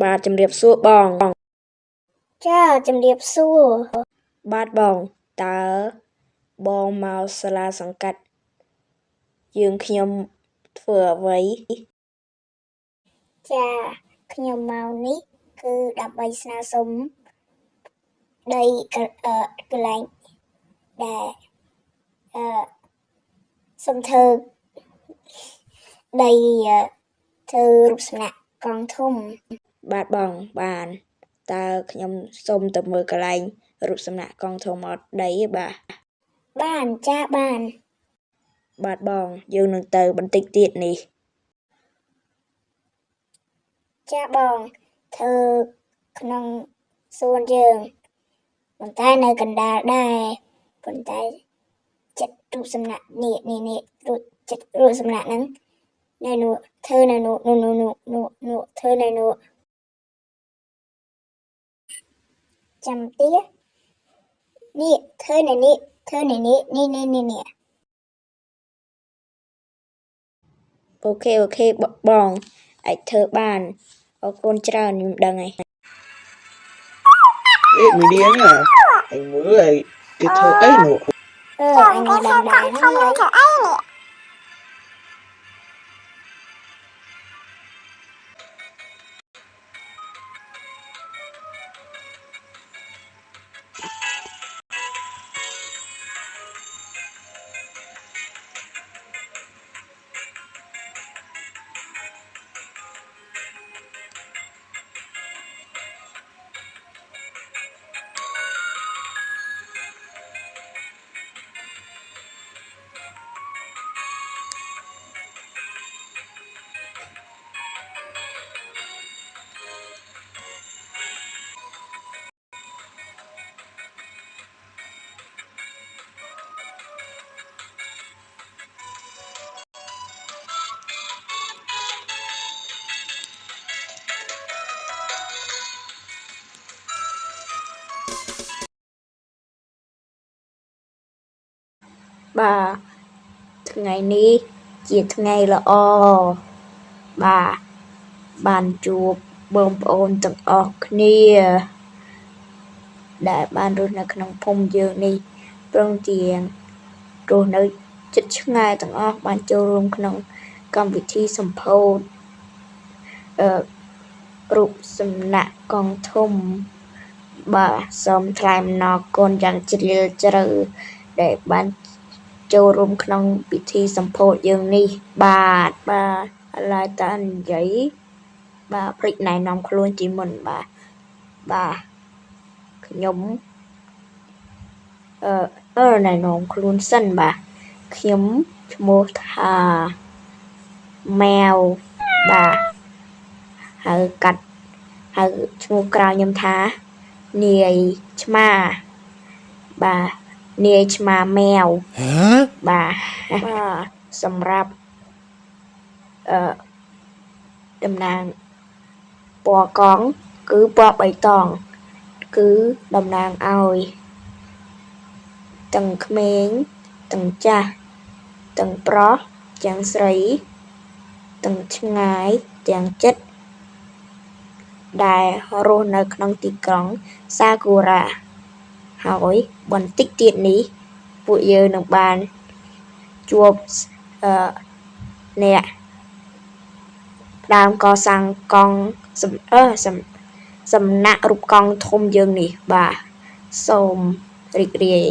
បាទជំរាបសួរបងចាជំរាបសួរបាទបងតើបងមកសាលាសង្កាត់យើងខ្ញុំធ្វើអ្វីចាខ្ញុំមកនេះគឺដើម្បីស្នើសុំដីកន្លែងដែលសុំធ្វើដីធ្វើរូបសំណាកកងធំបាទបងបានតើខ្ញុំសូមទៅមើលកន្លែងរូបសំណាកកងធំអត់ដីទេបាទបានចាបាន បាទបងយើងនឹងទៅបន្តិចទៀតនេះចាបងធ្វើក្នុងសួនយើងប៉ុន្តែនៅកណ្ដាលដែរប៉ុន្តែចិត្តរូបសំណាកនេះចិត្តរូបសំណាកហ្នឹងនៅនោះធ្វើនៅនោះធ្វើនៅនោះចាំទៀតនេះធ្វើនៅនេះធ្វើនៅនេះនេះអូខេបងអាចធ្វើបានអរគុណច្រើនខ្ញុំដឹងហើយមីឌៀងអញមើលឲ្យគេធ្វើអីនោះអញមិនដឹងដែរហ្នឹងហើយបាទថ្ងៃនេះជាថ្ងៃល្អបាទបានជួបបងប្អូនទាំងអស់គ្នាដែលបានរស់នៅក្នុងភូមិយើងនេះព្រមទាំងរស់នៅជិតឆ្ងាយទាំងអស់បានចូលរួមក្នុងកម្មវិធីសម្ពោធរូបសំណាកកងធំបាទសូមថ្លែងអំណរគុណយ៉ាងជ្រាលជ្រៅដែលបានចូលរួមក្នុងពិធីសម្ពោធយើងនេះបាទឥឡូវតើនិយាយបាទព្រិចណែនាំខ្លួនជាមុនបាទខ្ញុំណែនាំខ្លួនសិនបាទខ្ញុំឈ្មោះថាម៉ែវបាទហៅឈ្មោះក្រៅខ្ញុំថានាយឆ្មាបាទនាយឆ្មាម៉ែវបាទសម្រាប់តំណាងពណ៌កង់គឺពណ៌បៃតងគឺតំណាងឲ្យទាំងក្មេងទាំងចាស់ទាំងប្រុសទាំងស្រីទាំងឆ្ងាយទាំងជិតដែលរស់នៅក្នុងទីក្រុងសាគូរ៉ាហើយបន្តិចទៀតនេះពួកយើងនឹងបានជួបអ្នកដើមកសាងកង់សំណាក់រូបកង់ធំយើងនេះបាទសូមរីករាយ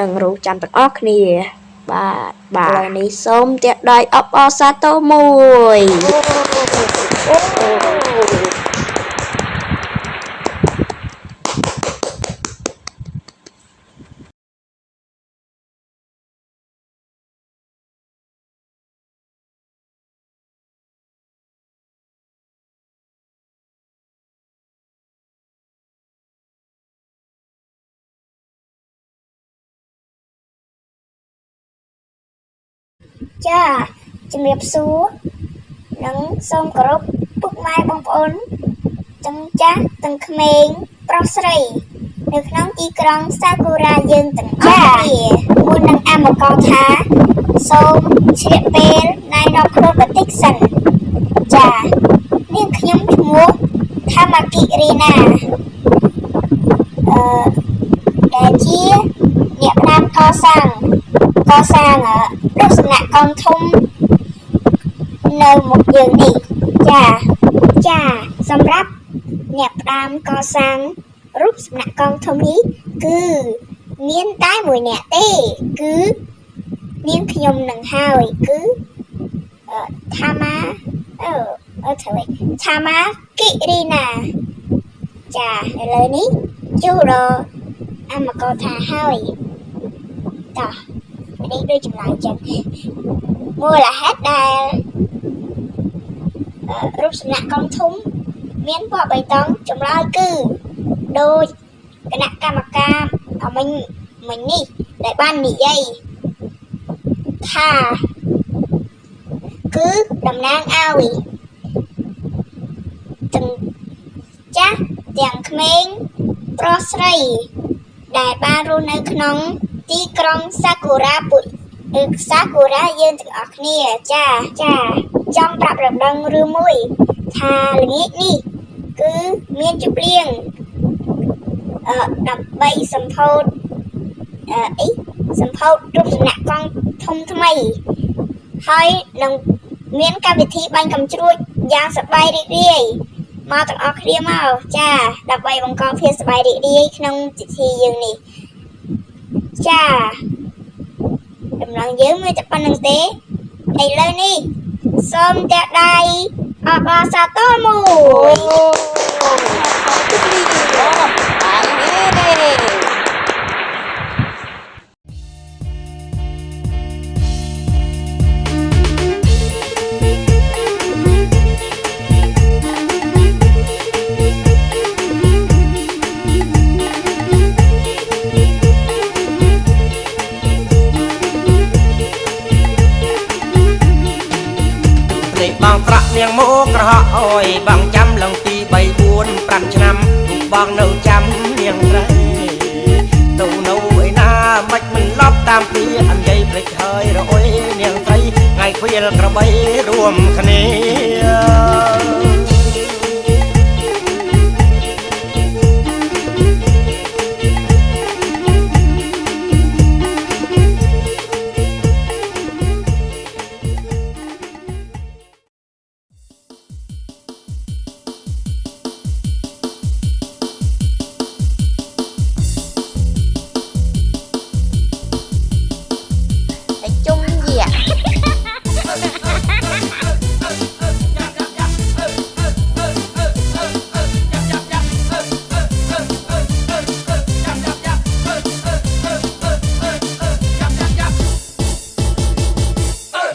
នឹងរកចាំទាំងអស់គ្នាបាទឥឡូវនេះសូមទាក់ដៃអបអរសាទរមួយចាជំរាបសួរនិងសូមគោរពពុកម៉ែបងប្អូនទាំងចាស់ទាំងក្មេងប្រុសស្រីនៅក្នុងទីក្រុងសាគូរ៉ាយើងទាំងអស់គ្នាមុននឹងអាមកងថាសូមជ្រាបពេលណែនាំខ្លួនបន្តិចសិនចានាងខ្ញុំឈ្មោះ កម្មកិរិណាដែលជាអ្នកផ្ដើមកសាងរូបសំណាកកងធំនៅមុខយើងនេះចាសម្រាប់អ្នកផ្ដើមកសាងរូបសំណាកកងធំនេះគឺមានតែមួយអ្នកទេគឺមានខ្ញុំនឹងហើយគឺថាម៉ាកិរីណាចាឥឡូវនេះជួរអមកថាហើយតោះនេះដូចចម្លើយចឹងមូលហេតុដែលរូបសំណាកកងធំមានពណ៌បៃតងចម្លើយគឺដូចគណៈកម្មការមិញនេះដែលបាននិយាយថាគឺតំណាងឲ្យទាំងចាស់ទាំងក្មេងប្រុសស្រីដែលបានរស់នៅក្នុងទីក្រុងសាគូរ៉ាយើងទាំងអស់គ្នាចាចង់ប្រាប់រំដឹងរឿងមួយថាល្ងាចនេះគឺមានជប់លៀងដើម្បីសម្ពោធរូបសំណាកកងធំថ្មីហើយនឹងមានកម្មវិធីបាញ់កាំជ្រួចយ៉ាងសប្បាយរីករាយមកទាំងអស់គ្នាមកចាដើម្បីបង្កភាពសប្បាយរីករាយក្នុងពិធីយើងនេះចាដំណឹងយើងមានតែប៉ុណ្្នឹងទេឥឡូវនេះសូមតែដៃអបអរសាទរមួយបងប្រាក់នាងមកក្រហកអើយបងចាំឡើងទី3 4 5ឆ្នាំបងនៅចាំនាងត្រៃទៅនៅឯណាមិនឡប់តាមពីអញ្ញៃភ្លេចហើយរអុយនាងត្រីថ្ងៃខ្វៀលក្របីរួមគ្នា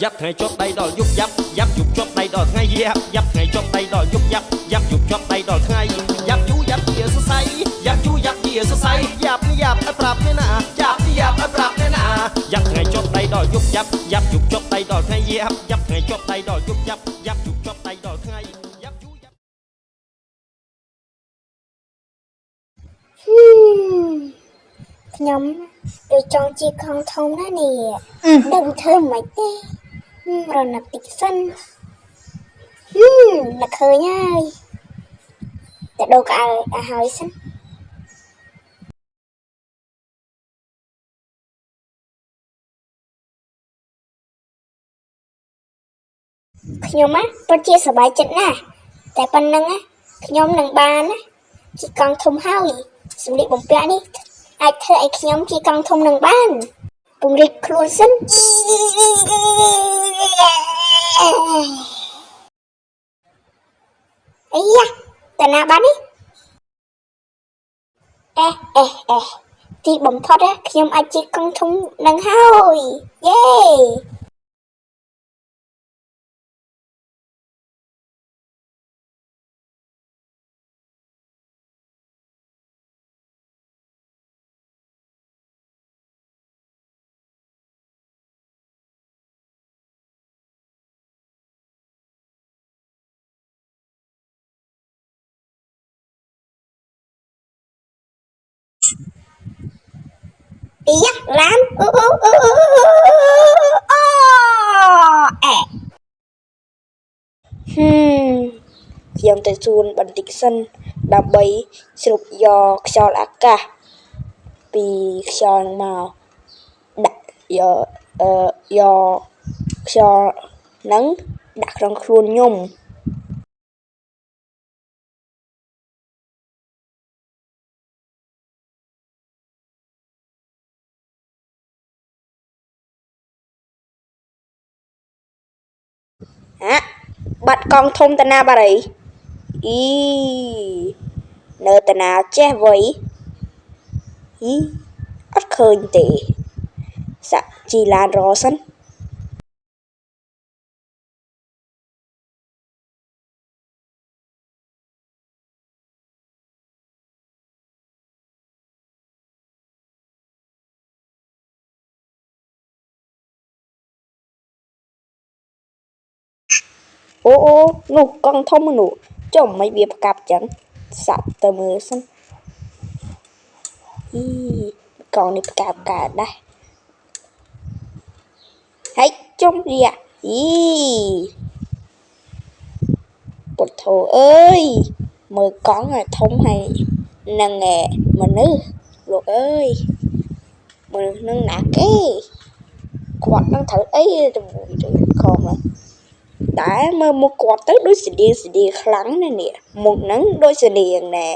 ยับថ្ងៃជាប់ដៃដល់យប់យ៉ាប់យប់ជាប់ដៃដល់ថ្ងៃយ៉ាប់ថ្ងៃជាប់ដៃដល់យប់យ៉ាប់យប់ជាប់ដៃដល់ថ្ងៃយ៉ាប់យូយ៉ាប់ជាសរសៃយ៉ាប់យូយ៉ាប់ជាសរសៃយ៉ាប់ឲ្យប្រាប់នេះណាយ៉ាប់ឲ្យប្រាប់នេះណាយ៉ាប់ថ្ងៃជាប់ដៃដល់យប់យ៉ាប់យប់ជាប់ដៃដល់ថ្ងៃយ៉ាប់ថ្ងៃជាប់ដៃដល់យប់យ៉ាប់យប់ជាប់ដៃដល់ថ្ងៃយ៉ាប់យូយ៉ាប់ខ្ញុំដូចចង់ជាកងធំណាស់នេះដឹងធ្វើមិនទេរណតិចសិននឹកឃើញហើយតែដូរកៅឲ្យហើយសិនខ្ញុំពិតជាសប្បាយចិត្តណាស់តែប៉ុណ្្នឹងខ្ញុំនឹងបានជាកងធំហើយសម្លៀកបំពាក់នេះអាចធ្វើឲ្យខ្ញុំជាកងធំនឹងបានពង្រីកខ្លួនសិនអាយ៉ាតាណាបាននេះទីបំផុតខ្ញុំអាចជាកងធំនឹងហើយយេយ៉ាឡានខ្ញុំទៅសួនបន្តិចសិន ដើម្បីស្រូបយកខ្យល់អាកាសពីខ្យល់មកដាក់យកខ្យល់ហ្នឹងដាក់ក្នុងខ្លួនខ្ញុំបាត់កង់ធំតាណាបារីនៅតាណាចេះវៃអត់ឃើញទេសាក់ជីឡានរសិនអូនោះកង់ធំនោះចុះមិនវាផ្កាប់ចឹងសាក់ទៅមើលសិនកង់នេះផ្កាប់កើតដែរហើយចុំវាពុទ្ធោអើយមើលកង់ឲ្យធំហើយនឹងមនុស្សលោកអើយមនុស្សនឹងណាគេគាត់នឹងត្រូវអីទៅខំហ្នឹងតែមើលមុខគាត់ទៅដូចស្តៀងខ្លាំងណាស់នេះមុខហ្នឹងដូចស្តៀងណែ